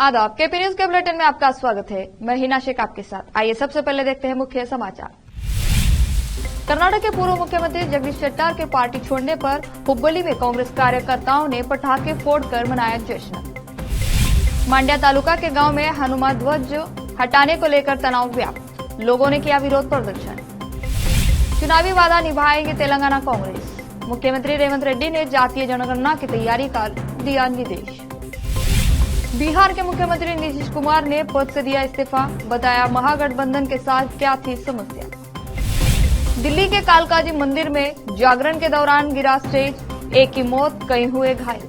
आदाब, KP news के bulletin में आपका स्वागत है। मैं हिना शेख आपके साथ। आइए सबसे पहले देखते हैं मुख्य समाचार। कर्नाटक के पूर्व मुख्यमंत्री जगदीश शेट्टार के पार्टी छोड़ने पर हुब्बली में कांग्रेस कार्यकर्ताओं ने पटाखे फोड़कर मनाया जश्न। मांड्या तालुका के गांव में हनुमान ध्वज हटाने को लेकर तनाव व्याप्त, लोगों ने किया विरोध प्रदर्शन। चुनावी वादा निभाएगी तेलंगाना कांग्रेस, मुख्यमंत्री रेवंत रेड्डी ने जातीय जनगणना की तैयारी का दिया निर्देश। बिहार के मुख्यमंत्री नीतीश कुमार ने पद से दिया इस्तीफा, बताया महागठबंधन के साथ क्या थी समस्या। दिल्ली के कालकाजी मंदिर में जागरण के दौरान गिरा स्टेज, एक की मौत, कई हुए घायल।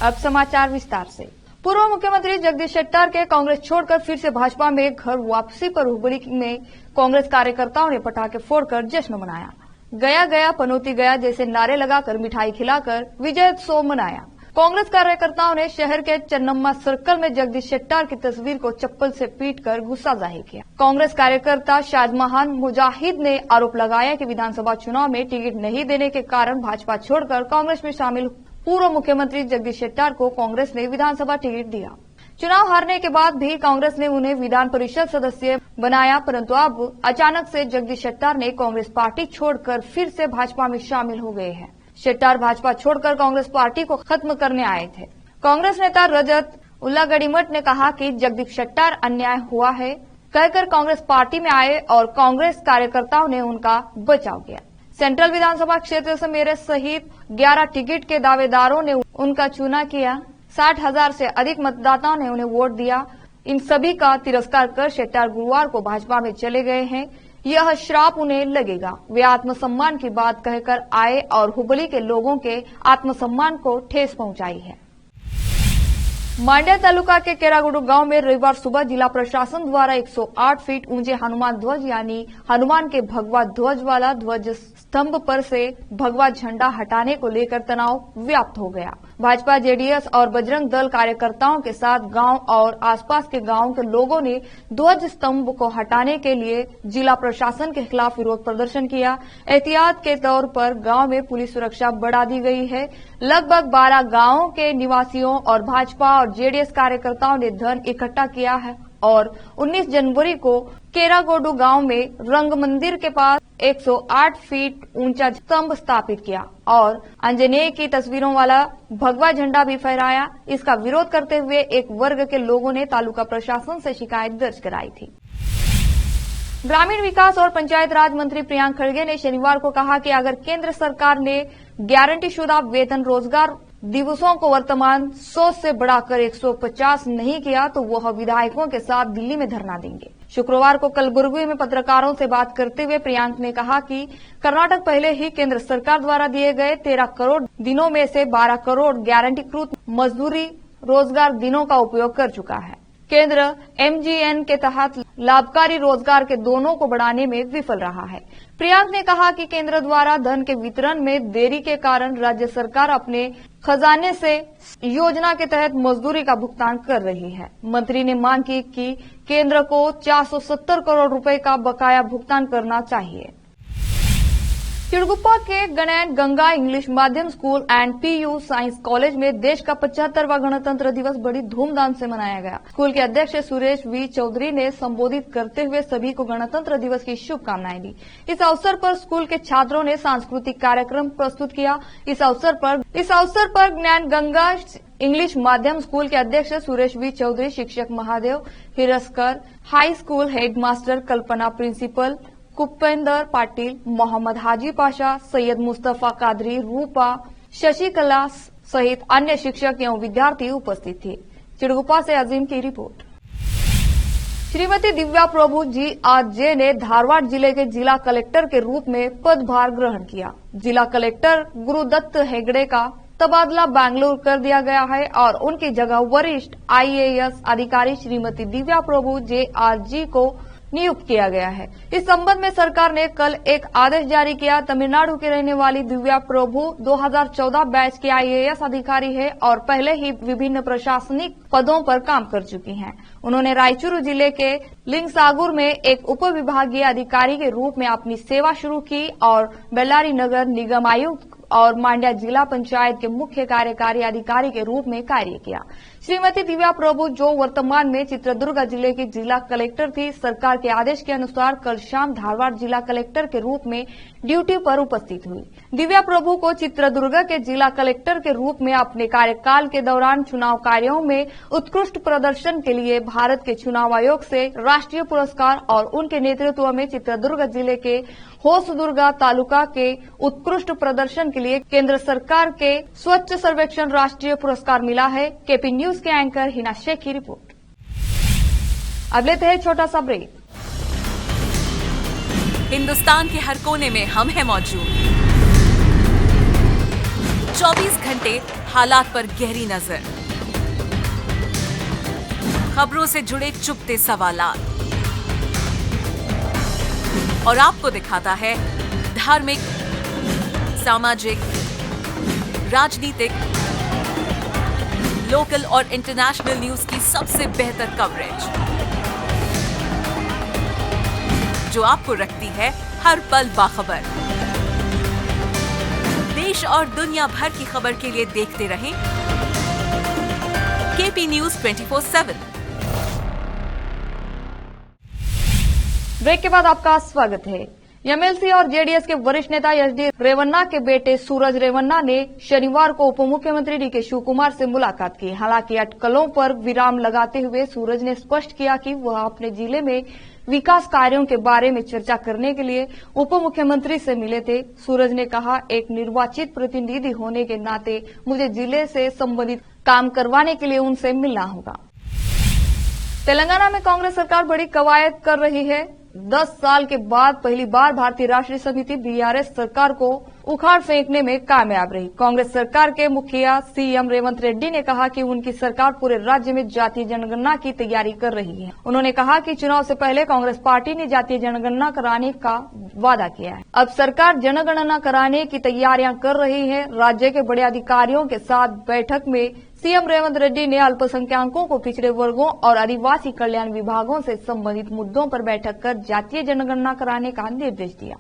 अब समाचार विस्तार से। पूर्व मुख्यमंत्री जगदीश शेट्टार के कांग्रेस छोड़कर फिर से भाजपा में घर वापसी पर हुबली में कांग्रेस कार्यकर्ताओं ने पटाखे फोड़कर जश्न मनाया। गया गया पनौती गया जैसे नारे लगाकर मिठाई खिलाकर विजयोत्सव मनाया। कांग्रेस कार्यकर्ताओं ने शहर के चन्नम्मा सर्कल में जगदीश शेट्टार की तस्वीर को चप्पल से पीटकर गुस्सा जाहिर किया। कांग्रेस कार्यकर्ता शाजमहान मुजाहिद ने आरोप लगाया कि विधानसभा चुनाव में टिकट नहीं देने के कारण भाजपा छोड़कर कांग्रेस में शामिल पूर्व मुख्यमंत्री जगदीश शेट्टार को कांग्रेस ने विधानसभा टिकट दिया। चुनाव हारने के बाद भी कांग्रेस ने उन्हें विधान परिषद सदस्य बनाया, परंतु अब अचानक से जगदीश शेट्टार ने कांग्रेस पार्टी छोड़कर फिर से भाजपा में शामिल हो गए हैं। शेट्टार भाजपा छोड़कर कांग्रेस पार्टी को खत्म करने आए थे। कांग्रेस नेता रजत उल्लागडीमठ ने कहा कि जगदीश शेट्टार अन्याय हुआ है कहकर कांग्रेस पार्टी में आए और कांग्रेस कार्यकर्ताओं ने उनका बचाव किया। सेंट्रल विधानसभा क्षेत्र से मेरे सहित 11 टिकट के दावेदारों ने उनका चुनाव किया। 60,000 से अधिक मतदाताओं ने उन्हें वोट दिया। इन सभी का तिरस्कार कर शेट्टार गुरुवार को भाजपा में चले गए हैं। यह श्राप उन्हें लगेगा। वे आत्मसम्मान की बात कहकर आए और हुबली के लोगों के आत्मसम्मान को ठेस पहुंचाई है। मांड्या तालुका के केरागुडू गांव में रविवार सुबह जिला प्रशासन द्वारा 108 फीट ऊंचे हनुमान ध्वज यानी हनुमान के भगवा ध्वज वाला ध्वज स्तंभ पर से भगवा झंडा हटाने को लेकर तनाव व्याप्त हो गया। भाजपा, जेडीएस और बजरंग दल कार्यकर्ताओं के साथ गांव और आसपास के गांव के लोगों ने ध्वज स्तंभ को हटाने के लिए जिला प्रशासन के खिलाफ विरोध प्रदर्शन किया। एहतियात के तौर पर गांव में पुलिस सुरक्षा बढ़ा दी गई है। लगभग 12 गांवों के निवासियों और भाजपा और जेडीएस कार्यकर्ताओं ने धन इकट्ठा किया है और 19 जनवरी को केरागोडू गांव में रंग मंदिर के पास 108 फीट ऊंचा स्तंभ स्थापित किया और आंजनेय की तस्वीरों वाला भगवा झंडा भी फहराया। इसका विरोध करते हुए एक वर्ग के लोगों ने तालुका प्रशासन से शिकायत दर्ज कराई थी। ग्रामीण विकास और पंचायत राज मंत्री प्रियांक खड़गे ने शनिवार को कहा कि अगर केंद्र सरकार ने गारंटीशुदा वेतन रोजगार दिवसों को वर्तमान 100 से बढ़ाकर 150 नहीं किया तो वह विधायकों के साथ दिल्ली में धरना देंगे। शुक्रवार को कलबुर्गी में पत्रकारों से बात करते हुए प्रियांक ने कहा कि कर्नाटक पहले ही केंद्र सरकार द्वारा दिए गए 13 करोड़ दिनों में से 12 करोड़ गारंटीकृत मजदूरी रोजगार दिनों का उपयोग कर चुका है। केंद्र एमजीएन के तहत लाभकारी रोजगार के दोनों को बढ़ाने में विफल रहा है। प्रियांक ने कहा कि केंद्र द्वारा धन के वितरण में देरी के कारण राज्य सरकार अपने खजाने से योजना के तहत मजदूरी का भुगतान कर रही है। मंत्री ने मांग की कि केंद्र को 470 करोड़ रुपए का बकाया भुगतान करना चाहिए। चिड़गुप्पा के गणैन गंगा इंग्लिश माध्यम school and PU science college में देश का 75वां गणतंत्र दिवस बड़ी धूमधाम से मनाया गया। स्कूल के अध्यक्ष सुरेश वी चौधरी ने संबोधित करते हुए सभी को गणतंत्र दिवस की शुभकामनाएं दी। इस अवसर पर स्कूल के छात्रों ने सांस्कृतिक कार्यक्रम प्रस्तुत किया। इस अवसर पर ज्ञान गंगा इंग्लिश माध्यम स्कूल के अध्यक्ष सुरेश वी चौधरी, शिक्षक महादेव हिरस्कर, हाई स्कूल हेडमास्टर कल्पना, प्रिंसिपल कुपेंदर पाटिल, मोहम्मद हाजी पाशा, सैयद मुस्तफा कादरी, रूपा, शशिकला सहित अन्य शिक्षक एवं विद्यार्थी उपस्थित थे। चिड़गुप्पा से अजीम की रिपोर्ट। श्रीमती दिव्या प्रभु जी आज जे ने धारवाड़ जिले के जिला कलेक्टर के रूप में पदभार ग्रहण किया। जिला कलेक्टर गुरुदत्त हेगड़े का तबादला बैंगलोर कर दिया गया है और उनकी जगह वरिष्ठ आईएएस अधिकारी श्रीमती दिव्या प्रभु जे आर जी को नियुक्त किया गया है। इस संबंध में सरकार ने कल एक आदेश जारी किया। तमिलनाडु की रहने वाली दिव्या प्रभु 2014 बैच की आईएएस अधिकारी है और पहले ही विभिन्न प्रशासनिक पदों पर काम कर चुकी हैं। उन्होंने रायचूरू जिले के लिंगसागुर में एक उप विभागीय अधिकारी के रूप में अपनी सेवा शुरू की और बेल्लारी नगर निगम आयुक्त और मांड्या जिला पंचायत के मुख्य कार्यकारी अधिकारी के रूप में कार्य किया। श्रीमती दिव्या प्रभु, जो वर्तमान में चित्रदुर्ग जिले की जिला कलेक्टर थी, सरकार के आदेश के अनुसार कल शाम धारवाड़ जिला कलेक्टर के रूप में ड्यूटी पर उपस्थित हुई। दिव्या प्रभु को चित्रदुर्ग के जिला कलेक्टर के रूप में अपने कार्यकाल के दौरान चुनाव कार्यों में उत्कृष्ट प्रदर्शन के लिए भारत के चुनाव आयोग से राष्ट्रीय पुरस्कार और उनके नेतृत्व में चित्रदुर्ग जिले के होसदुर्गा तालुका के उत्कृष्ट प्रदर्शन के लिए केंद्र सरकार के स्वच्छ सर्वेक्षण राष्ट्रीय पुरस्कार मिला है। केपी न्यूज के एंकर हिना शेख की रिपोर्ट। अब लेते हैं छोटा सा ब्रेक। हिंदुस्तान के हर कोने में हम हैं मौजूद। 24 घंटे हालात पर गहरी नजर, खबरों से जुड़े चुपते सवालात और आपको दिखाता है धार्मिक, सामाजिक, राजनीतिक, लोकल और इंटरनेशनल न्यूज की सबसे बेहतर कवरेज, जो आपको रखती है हर पल बाखबर। देश और दुनिया भर की खबर के लिए देखते रहें केपी न्यूज 24/7। ब्रेक के बाद आपका स्वागत है। एमएलसी और जेडीएस के वरिष्ठ नेता एचडी रेवन्ना के बेटे सूरज रेवन्ना ने शनिवार को उप मुख्यमंत्री डीके शिवकुमार से मुलाकात की। हालांकि अटकलों पर विराम लगाते हुए सूरज ने स्पष्ट किया कि वह अपने जिले में विकास कार्यों के बारे में चर्चा करने के लिए उप मुख्यमंत्री से मिले थे। सूरज ने कहा, एक निर्वाचित प्रतिनिधि होने के नाते मुझे जिले से संबंधित काम करवाने के लिए उनसे मिलना होगा। तेलंगाना में कांग्रेस सरकार बड़ी कवायद कर रही है। 10 साल के बाद पहली बार भारतीय राष्ट्रीय समिति बीआरएस सरकार को उखाड़ फेंकने में कामयाब रही। कांग्रेस सरकार के मुखिया सीएम रेवंत रेड्डी ने कहा कि उनकी सरकार पूरे राज्य में जातीय जनगणना की तैयारी कर रही है। उन्होंने कहा कि चुनाव से पहले कांग्रेस पार्टी ने जातीय जनगणना कराने का वादा किया है। अब सरकार जनगणना कराने की तैयारियां कर रही है। राज्य के बड़े अधिकारियों के साथ बैठक में सीएम रेवंत रेड्डी ने अल्पसंख्यकों को पिछड़े वर्गों और आदिवासी कल्याण विभागों से संबंधित मुद्दों पर बैठक कर जातीय जनगणना कराने का निर्देश दिया।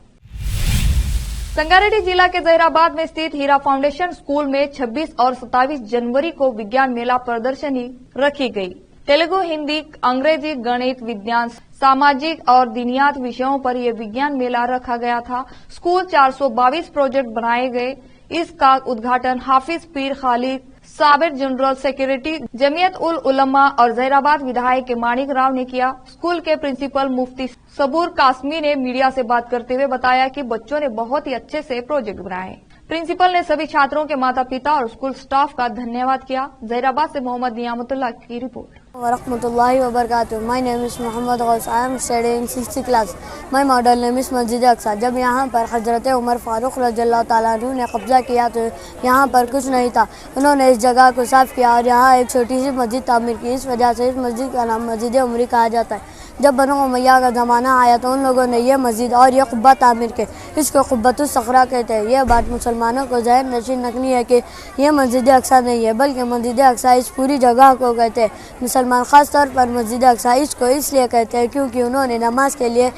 संगारेड्डी जिला के जहीराबाद में स्थित हीरा फाउंडेशन स्कूल में 26 और 27 जनवरी को विज्ञान मेला प्रदर्शनी रखी गई। तेलुगु, हिंदी, अंग्रेजी, गणित, विज्ञान, सामाजिक और दीनियात विषयों पर यह विज्ञान मेला रखा गया था। स्कूल 422 प्रोजेक्ट बनाए गए। इसका उद्घाटन हाफिज पीर खालिद, साबिर जनरल सेक्रेटरी जमीयत उल उलमा और जहीराबाद विधायक के माणिक राव ने किया। स्कूल के प्रिंसिपल मुफ्ती सबूर कासमी ने मीडिया से बात करते हुए बताया कि बच्चों ने बहुत ही अच्छे से प्रोजेक्ट बनाए। प्रिंसिपल ने सभी छात्रों के माता पिता और स्कूल स्टाफ का धन्यवाद किया। जहीराबाद से मोहम्मद नियामतुल्लाह की रिपोर्ट। वरहमतुल्लाहि वबरकातुहू। My name is Mohammad Gaus. I am studying 6th class. My model name is Masjid Aqsa. जब यहाँ पर हजरत उमर फारूक रज़ियल्लाहु ताला अन्हु ने कब्जा किया तो यहाँ पर कुछ नहीं था। उन्होंने इस जगह को साफ किया और यहाँ एक छोटी सी मस्जिद तामीर की। इस वजह से इस मस्जिद का नाम मस्जिद उमरी कहा जाता है। जब बनो उमैया का ज़माना आया तो उन लोगों ने यह मस्जिद और यह कुब्बा तामीर के। इसको कुब्बतुस सखरा कहते हैं। यह बात मुसलमानों को ज़हन नशीन रखनी है कि यह मस्जिद अक्सा नहीं है, बल्कि मस्जिद अक्सा इस पूरी जगह को कहते हैं। मुसलमान ख़ास तौर पर मस्जिद अक्सा इसको इसलिए कहते हैं क्योंकि उन्होंने नमाज के लिए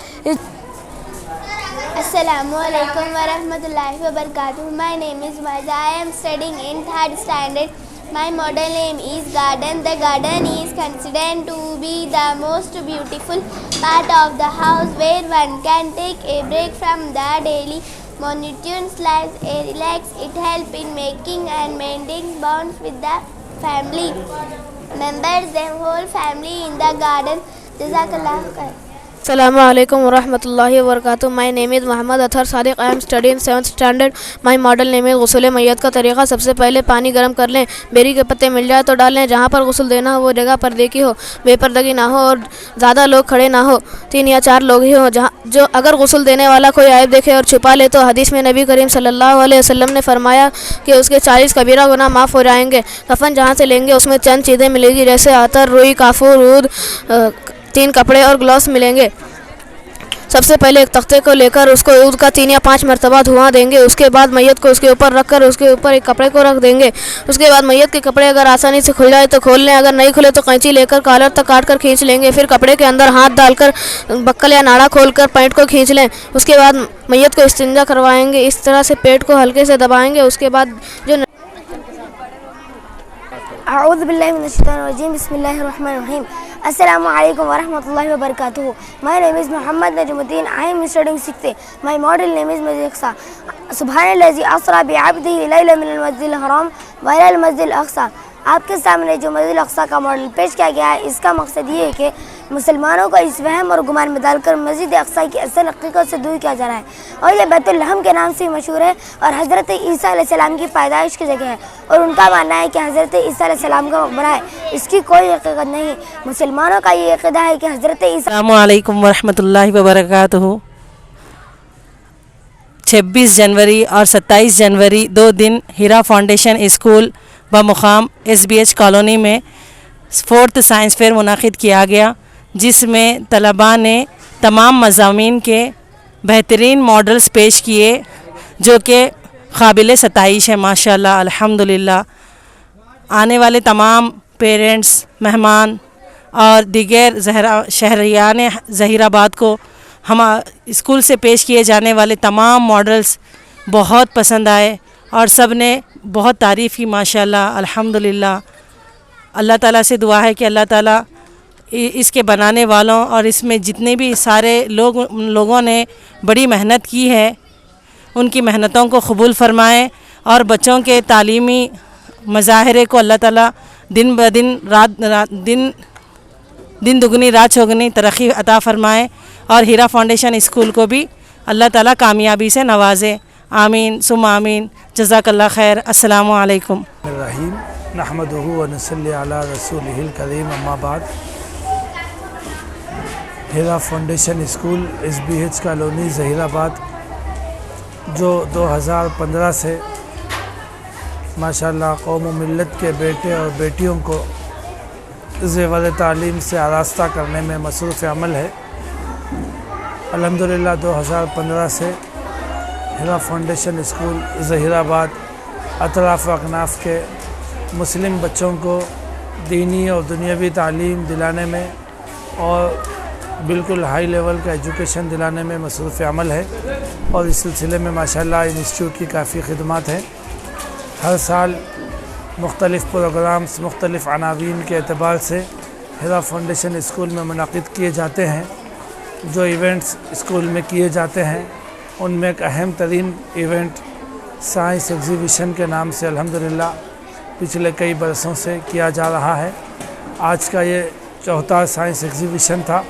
Assalamu alaikum wa rahmatullahi wa barakatuh. My name is Maza. I am studying in 3rd standard. My model name is garden. The garden is considered to be the most beautiful part of the house where one can take a break from the daily monotonous life. Relax. It helps in making and maintaining bonds with the family members. The whole family in the garden. Jazakallah khair. Assalamu alaikum wa rahmatullahi wa barakatuh. My name is Mohammad Athar Sadiq. I am studying 7th standard. My model name is गुस्ल मैयत का तरीक़ा। सबसे पहले पानी गर्म कर लें। Berry के पत्ते मिल जाए तो डाल लें। जहाँ पर गुस्ल देना हो वो जगह पर्दे हो, बेपर्दगी ना हो और ज़्यादा लोग खड़े ना हो। 3 या 4 लोग ही हो। जहाँ जो अगर गुस्ल देने वाला कोई आयब देखे और छुपा ले तो हदीस में नबी करीम सल्लल्लाहु अलैहि वसल्लम ने फरमाया कि उसके 40 कबीरा गुनाह माफ़ हो जाएंगे। कफन जहाँ से लेंगे उसमें चंद चीज़ें मिलेगी, जैसे अतर, रुई, काफूर, ऊद, 3 कपड़े और ग्लव्स मिलेंगे। सबसे पहले एक तख्ते को लेकर उसको ऊद का 3 या 5 मरतबा धुआं देंगे। उसके बाद मैयत को उसके ऊपर रख कर उसके ऊपर एक कपड़े को रख देंगे। उसके बाद मैयत के कपड़े अगर आसानी से खुल जाए तो खोल लें, अगर नहीं खुले तो कैंची लेकर कॉलर तक काट कर खींच लेंगे। फिर कपड़े के अंदर हाथ डालकर बक्कल या नाड़ा खोलकर पैंट को खींच लें। उसके बाद मैयत को इस्तिंजा करवाएंगे। इस तरह से पेट को हल्के से दबाएंगे। उसके बाद जो अऊज़ु बिल्लाहि मिनश शैतानिर रजीम, बिस्मिल्लाहिर रहमानिर रहीम। अस्सलामु अलैकुम व रहमतुल्लाहि व बरकातुहू। My name is Mohammad Najmuddin. I am studying 6th। My model name is Masjid Aqsa. सुब्हानल्लज़ी अस्रा बिअब्दिही Laila मिनल मस्जिदिल हराम व इलल मस्जिदिल अक्सा। आपके सामने जो मस्जिद अक्सा का मॉडल पेश किया गया है, इसका मकसद ये है कि मुसलमानों को इस वहम और गुमान में डालकर मस्जिद अक्सा की असल हकीकत से दूर किया जा रहा है। और ये बैतुल रहम के नाम से मशहूर है और हज़रत ईसा अलैहिस्सलाम की पैदाइश की जगह है। और उनका मानना है कि हज़रत ईसा अलैहिस्सलाम का मकबरा है, इसकी कोई हकीकत नहीं। मुसलमानों का ये अक़ीदा है कि हज़रत ईसा। अस्सलामु अलैकुम वरहमतुल्लाहि वबरकातुहू। 26 जनवरी और 27 जनवरी 2 दिन हीरा फाउंडेशन स्कूल बमुकाम SBH कॉलोनी में 4th साइंस फेयर मुनाकिद किया गया, जिसमें तलबा ने तमाम मज़ामीन के बेहतरीन मॉडल्स पेश किए जो कि काबिल सताइश है माशाल्लाह अल्हम्दुलिल्लाह। आने वाले तमाम पेरेंट्स, मेहमान और दीगर शहरियान ज़हीराबाद को हम स्कूल से पेश किए जाने वाले तमाम मॉडल्स बहुत पसंद आए और सब ने बहुत तारीफ़ की माशाल्लाह अल्हम्दुलिल्लाह। अल्लाह ताला से दुआ है कि अल्लाह ताला इसके बनाने वालों और इसमें जितने भी सारे लोगों ने बड़ी मेहनत की है, उनकी मेहनतों को कबूल फरमाएँ और बच्चों के तालीमी मज़ाहिरे को अल्लाह ताला दिन ब दिन दिन दुगनी रात चौगनी तरक्की अता फरमाएँ और हीरा फाउंडेशन स्कूल को भी अल्लाह ताला कामयाबी से नवाजे। आमीन सुम आमीन। जज़ाकल्लाह खैर। अस्सलामु अलैकुम। रहीम नहमदुहु व नसल्ली अला रसूलिहिल करीम। अम्मा बाद। Heera foundation school SBH colony Zaheerabad जो 2015 से माशाल्लाह कौम व मिल्लत के बेटे और बेटियों को ज़ेवर तालीम से आरास्ता करने में मसरूफ़ अमल है। अल्हम्दुलिल्लाह 2015 से हीरा फाउंडेशन स्कूल ज़हीराबाद अतराफ़ अकनाफ़ के मुस्लिम बच्चों को दीनी और दुनियावी तालीम दिलाने में और बिल्कुल हाई लेवल का एजुकेशन दिलाने में मसरूफ़ अमल है। और इस सिलसिले में माशाल्लाह इंस्टीट्यूट की काफ़ी खिदमत है। हर साल मुख्तलिफ़ प्रोग्राम्स मुख्तलिफ़ अनावीन के एतबार से हीरा फाउंडेशन स्कूल में मुनाकिद किए जाते हैं। जो इवेंट्स स्कूल में किए जाते हैं उनमें एक अहम तरीन इवेंट साइंस एग्ज़िबिशन के नाम से अल्हम्दुलिल्लाह पिछले कई बरसों से किया जा रहा है। आज का ये 4था साइंस एग्ज़िबिशन था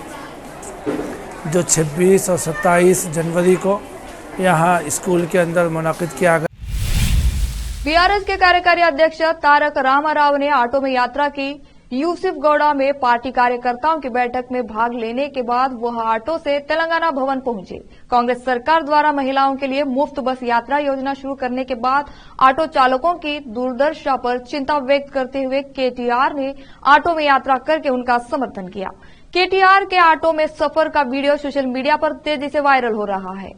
जो 26 और 27 जनवरी को यहाँ स्कूल के अंदर मुनाकिद किया गया। बीआरएस के कार्यकारी अध्यक्ष तारक रामाराव ने ऑटो में यात्रा की। यूसुफगौड़ा में पार्टी कार्यकर्ताओं की बैठक में भाग लेने के बाद वह ऑटो से तेलंगाना भवन पहुंचे। कांग्रेस सरकार द्वारा महिलाओं के लिए मुफ्त बस यात्रा योजना शुरू करने के बाद ऑटो चालकों की दुर्दशा पर चिंता व्यक्त करते हुए केटीआर ने ऑटो में यात्रा करके उनका समर्थन किया। केटीआर के ऑटो में सफर का वीडियो सोशल मीडिया पर तेजी से वायरल हो रहा है।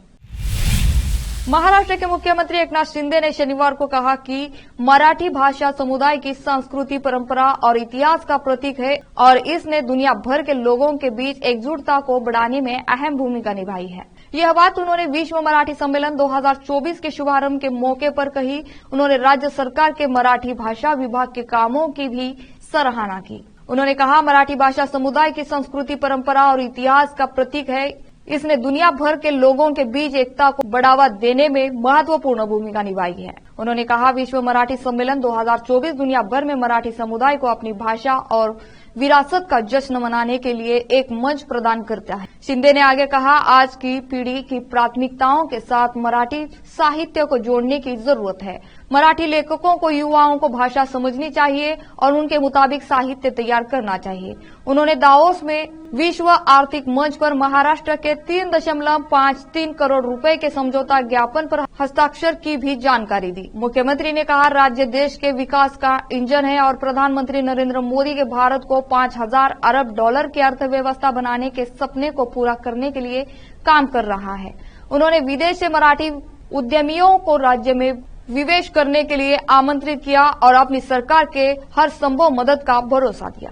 महाराष्ट्र के मुख्यमंत्री एकनाथ शिंदे ने शनिवार को कहा कि मराठी भाषा समुदाय की संस्कृति, परंपरा और इतिहास का प्रतीक है और इसने दुनिया भर के लोगों के बीच एकजुटता को बढ़ाने में अहम भूमिका निभाई है। यह बात उन्होंने विश्व मराठी सम्मेलन 2024 के शुभारंभ के मौके पर कही। उन्होंने राज्य सरकार के मराठी भाषा विभाग के कामों की भी सराहना की। उन्होंने कहा, मराठी भाषा समुदाय की संस्कृति, परंपरा और इतिहास का प्रतीक है। इसने दुनिया भर के लोगों के बीच एकता को बढ़ावा देने में महत्वपूर्ण भूमिका निभाई है। उन्होंने कहा, विश्व मराठी सम्मेलन 2024 दुनिया भर में मराठी समुदाय को अपनी भाषा और विरासत का जश्न मनाने के लिए एक मंच प्रदान करता है। शिंदे ने आगे कहा, आज की पीढ़ी की प्राथमिकताओं के साथ मराठी साहित्य को जोड़ने की जरूरत है। मराठी लेखकों को युवाओं को भाषा समझनी चाहिए और उनके मुताबिक साहित्य तैयार करना चाहिए। उन्होंने दावोस में विश्व आर्थिक मंच पर महाराष्ट्र के 3.53 करोड़ रुपए के समझौता ज्ञापन पर हस्ताक्षर की भी जानकारी दी। मुख्यमंत्री ने कहा, राज्य देश के विकास का इंजन है और प्रधानमंत्री नरेंद्र मोदी के भारत को 5,000 अरब डॉलर की अर्थव्यवस्था बनाने के सपने को पूरा करने के लिए काम कर रहा है। उन्होंने विदेश से मराठी उद्यमियों को राज्य में निवेश करने के लिए आमंत्रित किया और अपनी सरकार के हर संभव मदद का भरोसा दिया।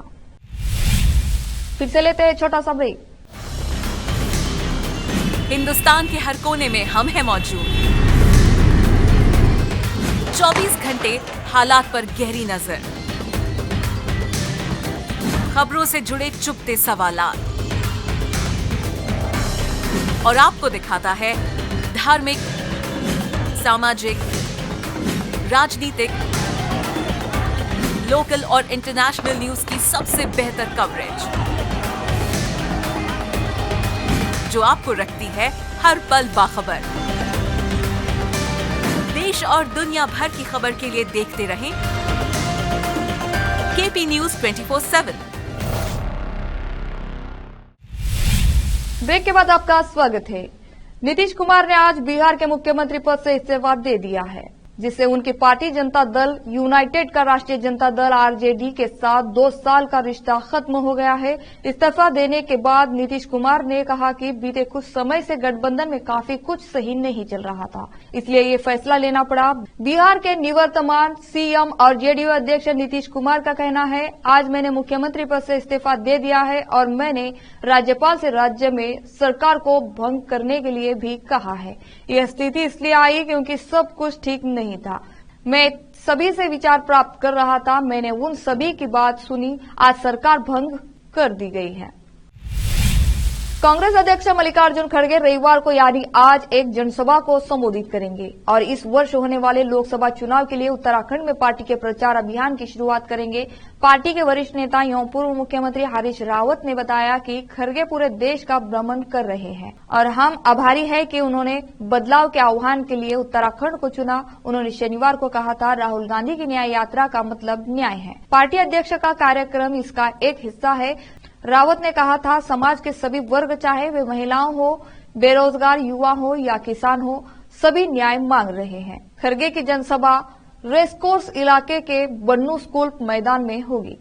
फिर से लेते हैं छोटा सा ब्रेक। हिंदुस्तान के हर कोने में हम हैं मौजूद। 24 घंटे हालात पर गहरी नजर, खबरों से जुड़े चुपते सवालात और आपको दिखाता है धार्मिक, सामाजिक, राजनीतिक, लोकल और इंटरनेशनल न्यूज की सबसे बेहतर कवरेज जो आपको रखती है हर पल बाखबर। देश और दुनिया भर की खबर के लिए देखते रहें केपी न्यूज 24/7। ब्रेक के बाद आपका स्वागत है। नीतीश कुमार ने आज बिहार के मुख्यमंत्री पद से इस्तीफा दे दिया है, जिससे उनकी पार्टी जनता दल यूनाइटेड का राष्ट्रीय जनता दल आरजेडी के साथ 2 साल का रिश्ता खत्म हो गया है। इस्तीफा देने के बाद नीतीश कुमार ने कहा कि बीते कुछ समय से गठबंधन में काफी कुछ सही नहीं चल रहा था, इसलिए ये फैसला लेना पड़ा। बिहार के निवर्तमान सीएम और जेडीयू अध्यक्ष नीतीश कुमार का कहना है, आज मैंने मुख्यमंत्री पद से इस्तीफा दे दिया है और मैंने राज्यपाल से राज्य में सरकार को भंग करने के लिए भी कहा है। यह स्थिति इसलिए आई क्योंकि सब कुछ ठीक नहीं था। मैं सभी से विचार प्राप्त कर रहा था, मैंने उन सभी की बात सुनी, आज सरकार भंग कर दी गई है। कांग्रेस अध्यक्ष मल्लिकार्जुन खड़गे रविवार को यानी आज एक जनसभा को संबोधित करेंगे और इस वर्ष होने वाले लोकसभा चुनाव के लिए उत्तराखंड में पार्टी के प्रचार अभियान की शुरुआत करेंगे। पार्टी के वरिष्ठ नेता एवं पूर्व मुख्यमंत्री हरीश रावत ने बताया कि खड़गे पूरे देश का भ्रमण कर रहे हैं और हम आभारी हैं कि उन्होंने बदलाव के आह्वान के लिए उत्तराखंड को चुना। उन्होंने शनिवार को कहा था, राहुल गांधी की न्याय यात्रा का मतलब न्याय है। पार्टी अध्यक्ष का कार्यक्रम इसका एक हिस्सा है। रावत ने कहा था, समाज के सभी वर्ग, चाहे वे महिलाओं हो, बेरोजगार युवा हो या किसान हो, सभी न्याय मांग रहे हैं। खड़गे की जनसभा रेसकोर्स इलाके के बन्नू स्कूल मैदान में होगी।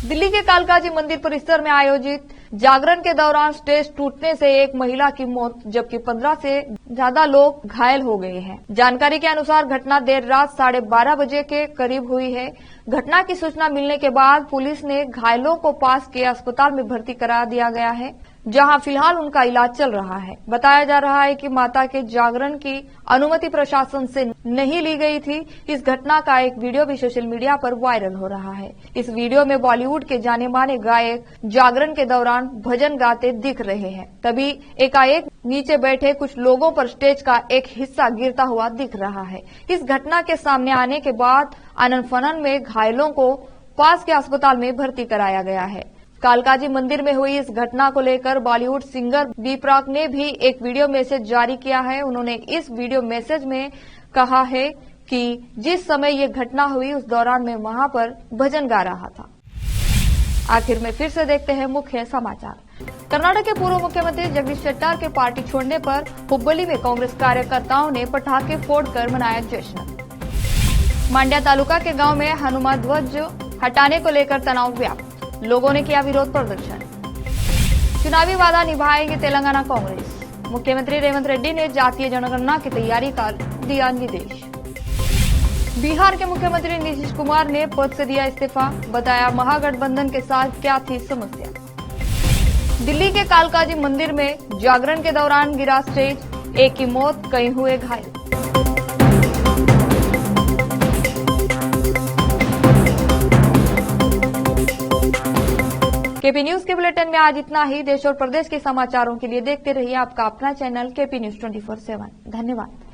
दिल्ली के कालकाजी मंदिर परिसर में आयोजित जागरण के दौरान स्टेज टूटने से एक महिला की मौत जबकि 15 से ज्यादा लोग घायल हो गए हैं। जानकारी के अनुसार घटना देर रात 12:30 बजे के करीब हुई है। घटना की सूचना मिलने के बाद पुलिस ने घायलों को पास के अस्पताल में भर्ती करा दिया गया है, जहां फिलहाल उनका इलाज चल रहा है। बताया जा रहा है कि माता के जागरण की अनुमति प्रशासन से नहीं ली गई थी। इस घटना का एक वीडियो भी सोशल मीडिया पर वायरल हो रहा है। इस वीडियो में बॉलीवुड के जाने माने गायक जागरण के दौरान भजन गाते दिख रहे हैं। तभी एकाएक नीचे बैठे कुछ लोगों पर स्टेज का एक हिस्सा गिरता हुआ दिख रहा है। इस घटना के सामने आने के बाद आनन फानन में घायलों को पास के अस्पताल में भर्ती कराया गया है। कालकाजी मंदिर में हुई इस घटना को लेकर बॉलीवुड सिंगर बी प्राक ने भी एक वीडियो मैसेज जारी किया है। उन्होंने इस वीडियो मैसेज में कहा है कि जिस समय ये घटना हुई उस दौरान मैं वहां पर भजन गा रहा था। आखिर में फिर से देखते हैं मुख्य समाचार। कर्नाटक के पूर्व मुख्यमंत्री जगदीश शेट्टार के पार्टी छोड़ने पर हुब्बली में कांग्रेस कार्यकर्ताओं ने पटाखे फोड़कर मनाया जश्न। मांड्या तालुका के गांव में हनुमान ध्वज हटाने को लेकर तनाव व्याप्त, लोगों ने किया विरोध प्रदर्शन। चुनावी वादा निभाएगी तेलंगाना कांग्रेस, मुख्यमंत्री रेवंत रेड्डी ने जातीय जनगणना की तैयारी का दिया निर्देश। बिहार के मुख्यमंत्री नीतीश कुमार ने पद से दिया इस्तीफा, बताया महागठबंधन के साथ क्या थी समस्या। दिल्ली के कालकाजी मंदिर में जागरण के दौरान गिरा स्टेज, एक की मौत, कई हुए घायल। केपी न्यूज के बुलेटिन में आज इतना ही। देश और प्रदेश के समाचारों के लिए देखते रहिए आपका अपना चैनल केपी न्यूज 24/7। धन्यवाद।